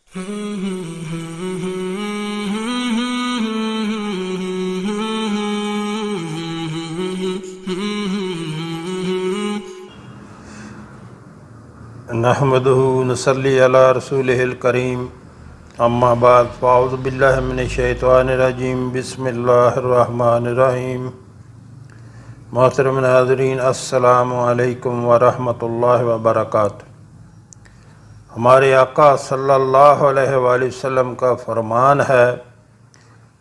نحمدہ نصلی علی رسولہ الکریم اما بعد فاعوذ باللہ من الشیطان الرجیم بسم اللہ الرحمن الرحیم محترم ناظرین السلام علیکم ورحمۃ اللہ وبرکاتہ۔ ہمارے آقا صلی اللہ علیہ وآلہ وسلم کا فرمان ہے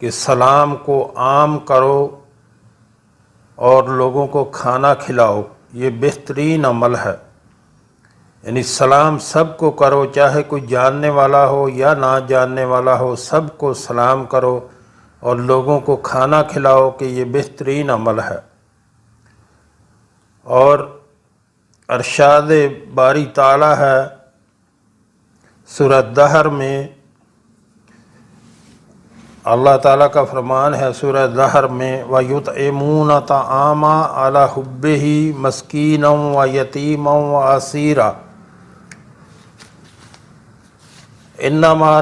کہ سلام کو عام کرو اور لوگوں کو کھانا کھلاؤ، یہ بہترین عمل ہے۔ یعنی سلام سب کو کرو، چاہے کوئی جاننے والا ہو یا نہ جاننے والا ہو، سب کو سلام کرو اور لوگوں کو کھانا کھلاؤ کہ یہ بہترین عمل ہے۔ اور ارشاد باری تعالی ہے سورہ دہر میں، اللہ تعالیٰ کا فرمان ہے سورہ دہر میں وَيُطْعِمُونَ الطَّعَامَ عَلَىٰ حُبِّهِ مِسْكِينًا وَيَتِيمًا وَأَسِيرًا انما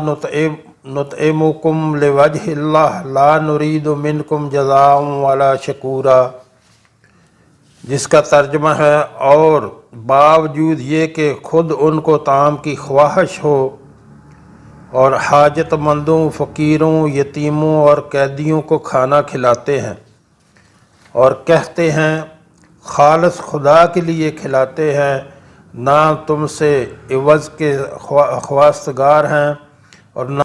نطعمکم لوجہ اللہ لا نرید منکم جزاء ولا شکورا، جس کا ترجمہ ہے اور باوجود یہ کہ خود ان کو طعام کی خواہش ہو اور حاجت مندوں، فقیروں، یتیموں اور قیدیوں کو کھانا کھلاتے ہیں اور کہتے ہیں خالص خدا کے لیے کھلاتے ہیں، نہ تم سے عوض کے خواستگار ہیں، اور نہ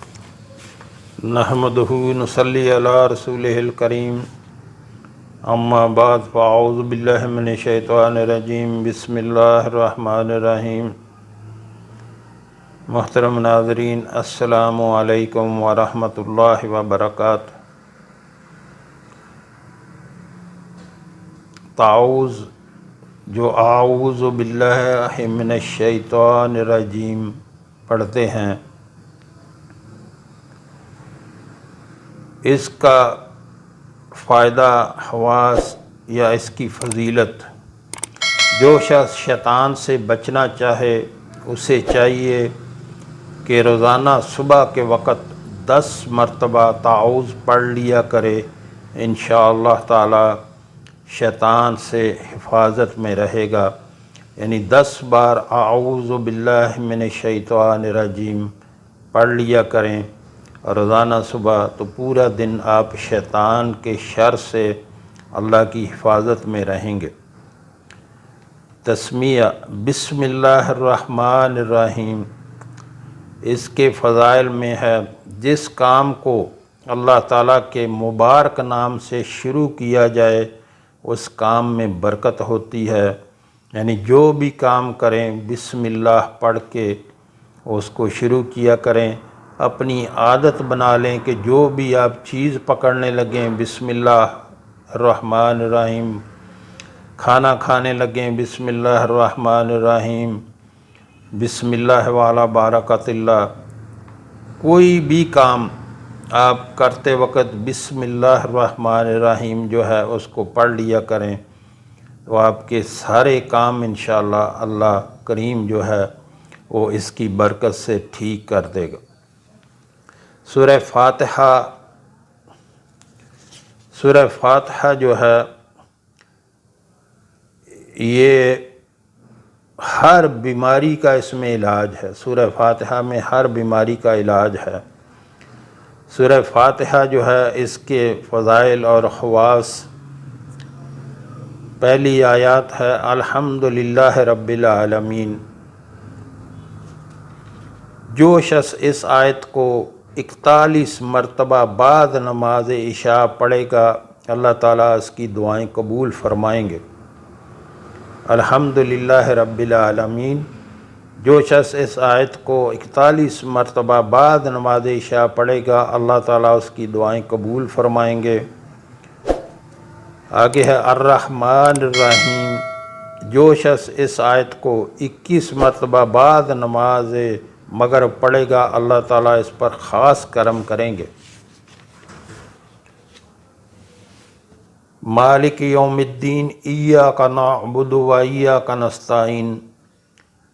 نحمدہ نصلی علی رسولہ الکریم اما بعد فاعوذ باللہ من الشیطان الرجیم بسم اللہ الرحمن الرحیم۔ محترم ناظرین السلام علیکم ورحمۃ اللہ وبرکاتہ۔ تعوذ جو اعوذ باللہ من الشیطان الرجیم پڑھتے ہیں، اس کا فائدہ حواس یا اس کی فضیلت، جو شخص شیطان سے بچنا چاہے اسے چاہیے کہ روزانہ صبح کے وقت 10 مرتبہ تعوذ پڑھ لیا کرے، انشاءاللہ تعالی شیطان سے حفاظت میں رہے گا۔ یعنی 10 بار اعوذ باللہ من الشیطان الرجیم پڑھ لیا کریں روزانہ صبح، تو پورا دن آپ شیطان کے شر سے اللہ کی حفاظت میں رہیں گے۔ تسمیہ بسم اللہ الرحمن الرحیم، اس کے فضائل میں ہے جس کام کو اللہ تعالیٰ کے مبارک نام سے شروع کیا جائے اس کام میں برکت ہوتی ہے۔ یعنی جو بھی کام کریں بسم اللہ پڑھ کے اس کو شروع کیا کریں، اپنی عادت بنا لیں کہ جو بھی آپ چیز پکڑنے لگیں بسم اللہ الرحمن الرحیم، کھانا کھانے لگیں بسم اللہ الرحمن الرحیم، بسم اللہ وعلی برکت اللہ، کوئی بھی کام آپ کرتے وقت بسم اللہ الرحمن الرحیم جو ہے اس کو پڑھ لیا کریں، تو آپ کے سارے کام انشاءاللہ اللہ کریم جو ہے وہ اس کی برکت سے ٹھیک کر دے گا۔ سورہ فاتحہ جو ہے یہ ہر بیماری کا اس میں علاج ہے۔ سورہ فاتحہ میں ہر بیماری کا علاج ہے۔ سورہ فاتحہ جو ہے اس کے فضائل اور خواص، پہلی آیات ہے الحمدللہ رب العالمین۔ جو شخص اس آیت کو 41 مرتبہ بعد نماز عشاء پڑھے گا اللہ تعالیٰ اس کی دعائیں قبول فرمائیں گے۔ الحمدللہ رب العالمین، جو شخص اس آیت کو 41 مرتبہ بعد نماز عشاء پڑھے گا اللہ تعالیٰ اس کی دعائیں قبول فرمائیں گے۔ آگے ہے الرحمن الرحیم، جو شخص اس آیت کو 21 مرتبہ بعد نماز مغرب پڑھے گا اللہ تعالیٰ اس پر خاص کرم کریں گے۔ مالک یوم الدین ایاک نعبد و ایاک نستعین،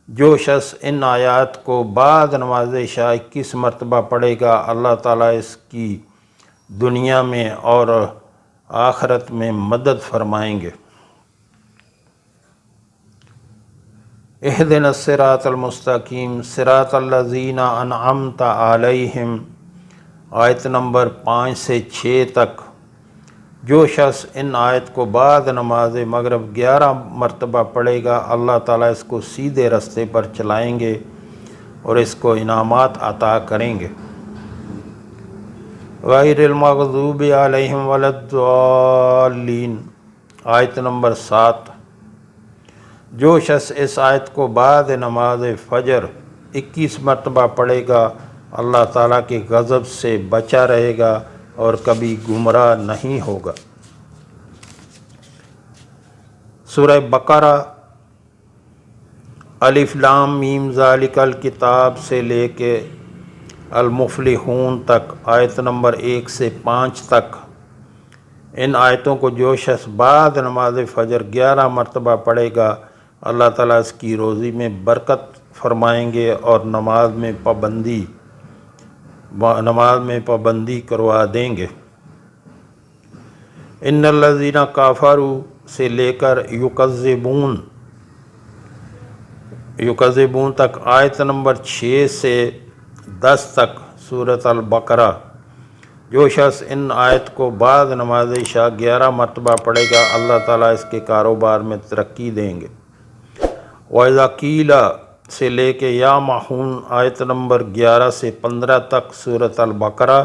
جو شخص ان آیات کو بعد نماز عشاء 21 مرتبہ پڑھے گا، اللہ تعالیٰ اس کی دنیا میں اور آخرت میں مدد فرمائیں گے۔ اہدنا الصراط المستقیم صراط الذین انعمت علیہم، آیت نمبر 5 سے 6 تک۔ جو شخص ان آیت کو بعد نماز مغرب 11 مرتبہ پڑھے گا، اللہ تعالیٰ اس کو سیدھے رستے پر چلائیں گے اور اس کو انعامات عطا کریں گے۔ غیر المغضوب علیہم ولا الضالین، آیت نمبر 7۔ جو شخص اس آیت کو بعد نماز فجر 21 مرتبہ پڑھے گا، اللہ تعالیٰ کے غضب سے بچا رہے گا اور کبھی گمراہ نہیں ہوگا۔ سورہ بقرہ الف لام میم ذالک الکتاب سے لے کے المفلحون تک، آیت نمبر 1 سے 5 تک۔ ان آیتوں کو جو شخص بعد نماز فجر 11 مرتبہ پڑھے گا، اللہ تعالیٰ اس کی روزی میں برکت فرمائیں گے اور نماز میں پابندی کروا دیں گے۔ ان الذین کفروا سے لے کر یکذبون تک، آیت نمبر 6 سے 10 تک، سورۃ البقرہ۔ جو شخص ان آیت کو بعد نماز عشاء 11 مرتبہ پڑھے گا، اللہ تعالیٰ اس کے کاروبار میں ترقی دیں گے۔ وَإِذَا قِيلَ سے لے کے یا معون، آیت نمبر 11 سے 15 تک، سورۃ البقرہ۔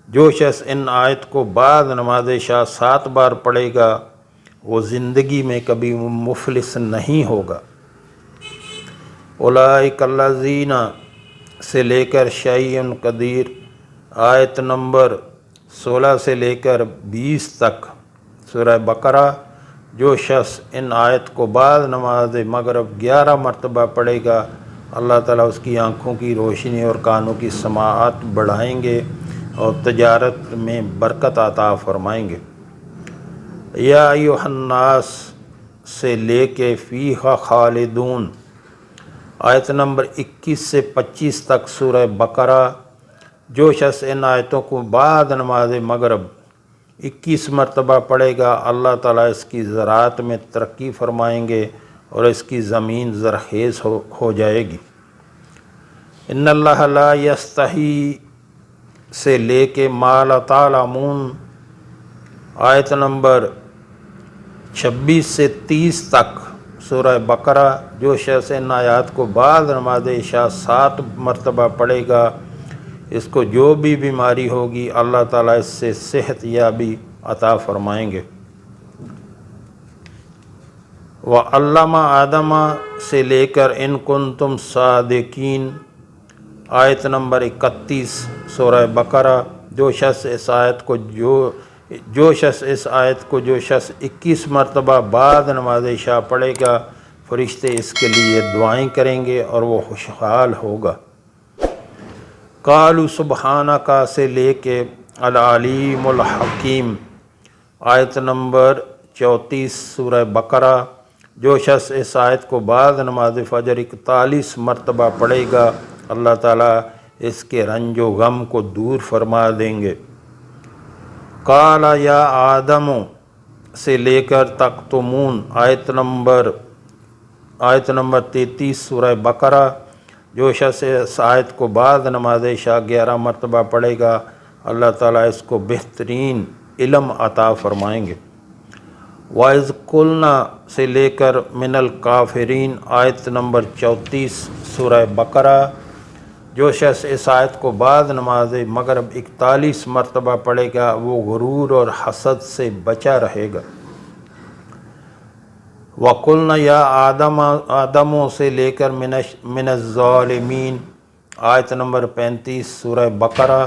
جو شخص ان آیت کو بعد نماز عشاء 7 بار پڑھے گا، وہ زندگی میں کبھی مفلس نہیں ہوگا۔ اولئک الذین سے لے کر شیء قدیر، آیت نمبر 16 سے لے کر 20 تک، سورہ بقرہ۔ جو شخص ان آیت کو بعد نماز مغرب 11 مرتبہ پڑھے گا، اللہ تعالیٰ اس کی آنکھوں کی روشنی اور کانوں کی سماعت بڑھائیں گے اور تجارت میں برکت عطا فرمائیں گے۔ یا ایھا الناس سے لے کے فیھا خالدون، آیت نمبر 21 سے 25 تک، سورہ بقرہ۔ جو شخص ان آیتوں کو بعد نماز مغرب 21 مرتبہ پڑھے گا، اللہ تعالیٰ اس کی زراعت میں ترقی فرمائیں گے اور اس کی زمین زرخیز ہو جائے گی۔ ان اللہ لا یستحی سے لے کے ما لا تعلمون، آیت نمبر 26 سے 30 تک، سورہ بقرہ۔ جو شخص ان آیات کو بعد نماز عشاء 7 مرتبہ پڑھے گا، اس کو جو بھی بیماری ہوگی، اللہ تعالیٰ اس سے صحت یابی عطا فرمائیں گے۔ وَعَلَّمَ آدَمَ سے لے کر ان کنتم صادقین، آیت نمبر 31، سورہ بقرہ۔ جو شخص اس آیت کو 21 مرتبہ بعد نماز عشاء پڑھے گا، فرشتے اس کے لیے دعائیں کریں گے اور وہ خوشحال ہوگا۔ قالوا سبحانک سے لے کے العلیم الحکیم، آیت نمبر 34، سورہ بقرہ۔ جو شخص اس آیت کو بعد نماز فجر 41 مرتبہ پڑھے گا، اللہ تعالیٰ اس کے رنج و غم کو دور فرما دیں گے۔ قال یا آدم سے لے کر تکتمون، آیت نمبر 33، سورہ بقرہ۔ جو شخص اس آیت کو بعد نماز عشاء 11 مرتبہ پڑھے گا، اللہ تعالیٰ اس کو بہترین علم عطا فرمائیں گے۔ وَإِذْ قُلْنَا سے لے کر من الکافرین، آیت نمبر 34، سورہ بقرہ۔ جو شخص اس آیت کو بعد نماز مغرب 41 مرتبہ پڑھے گا، وہ غرور اور حسد سے بچا رہے گا۔ وَقُلْنَا یا آدم سے لے کر من الظالمین، آیت نمبر 35، سورہ بقرہ۔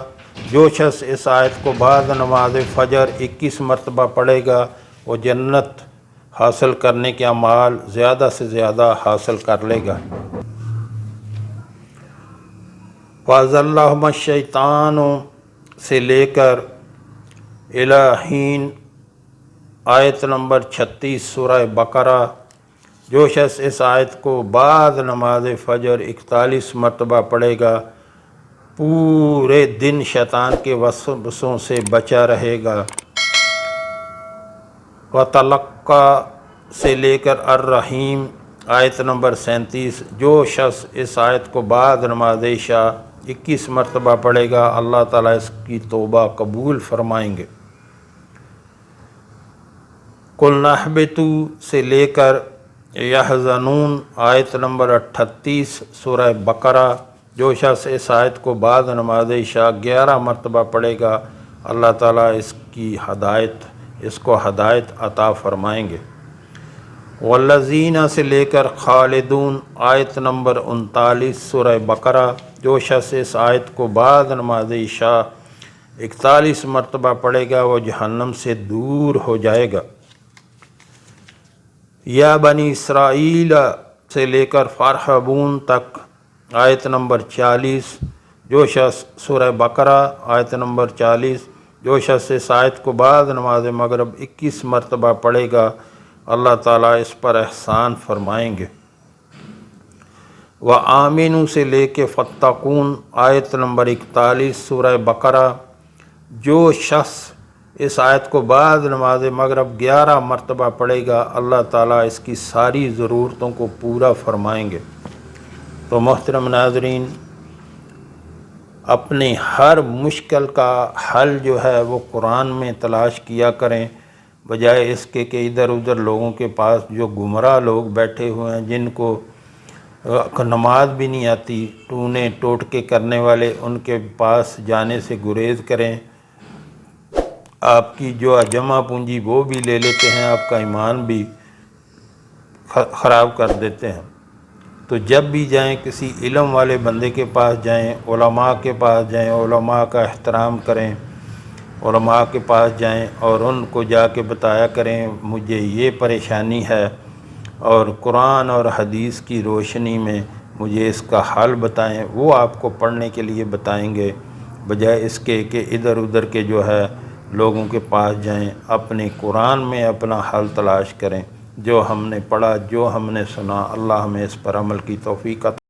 جو شخص اس آیت کو بعد نماز فجر 21 مرتبہ پڑھے گا، وہ جنت حاصل کرنے کے اعمال زیادہ سے زیادہ حاصل کر لے گا۔ فَأَزَلَّهُمَا الشَّيْطَانُ سے لے کر الٰہین، آیت نمبر 36، سورہ بقرہ۔ جو شخص اس آیت کو بعد نماز فجر 41 مرتبہ پڑھے گا پورے دن شیطان کے وسوسوں سے بچا رہے گا۔ وَتَلَقَّى سے لے کر الرحیم آیت نمبر 37، جو شخص اس آیت کو بعد نماز عشاء 21 مرتبہ پڑھے گا اللہ تعالیٰ اس کی توبہ قبول فرمائیں گے۔ قُلْنَا اهْبِطُوا سے لے کر یحزنون آیت نمبر 38 سورہ بقرہ، جو شخص اس آیت کو بعد نماز عشاء 11 مرتبہ پڑھے گا اللہ تعالیٰ اس کو ہدایت عطا فرمائیں گے۔ والذین سے لے کر خالدون آیت نمبر 39 سورہ بقرہ، جو شخص اس آیت کو بعد نماز عشاء 41 مرتبہ پڑھے گا وہ جہنم سے دور ہو جائے گا۔ یا بنی اسرائیل سے لے کر فارحبون تک آیت نمبر 40، جو شخص سورہ بقرہ آیت نمبر 40، جو شخص اس آیت کو بعد نماز مغرب 21 مرتبہ پڑھے گا اللہ تعالیٰ اس پر احسان فرمائیں گے۔ وَآمِنُوا سے لے کے فَاتَّقُونَ آیت نمبر 41 سورہ بقرہ، جو شخص اس آیت کو بعد نماز مغرب 11 مرتبہ پڑھے گا اللہ تعالیٰ اس کی ساری ضرورتوں کو پورا فرمائیں گے۔ تو محترم ناظرین، اپنی ہر مشکل کا حل جو ہے وہ قرآن میں تلاش کیا کریں، بجائے اس کے کہ ادھر ادھر لوگوں کے پاس جو گمراہ لوگ بیٹھے ہوئے ہیں جن کو نماز بھی نہیں آتی، ٹونے ٹوٹکے کرنے والے، ان کے پاس جانے سے گریز کریں۔ آپ کی جو جمع پونجی وہ بھی لے لیتے ہیں، آپ کا ایمان بھی خراب کر دیتے ہیں۔ تو جب بھی جائیں کسی علم والے بندے کے پاس جائیں، علماء کے پاس جائیں، علماء کا احترام کریں، علماء کے پاس جائیں اور ان کو جا کے بتایا کریں مجھے یہ پریشانی ہے اور قرآن اور حدیث کی روشنی میں مجھے اس کا حل بتائیں۔ وہ آپ کو پڑھنے کے لیے بتائیں گے، بجائے اس کے کہ ادھر ادھر کے جو ہے لوگوں کے پاس جائیں۔ اپنے قرآن میں اپنا حل تلاش کریں۔ جو ہم نے پڑھا، جو ہم نے سنا، اللہ ہمیں اس پر عمل کی توفیق عطا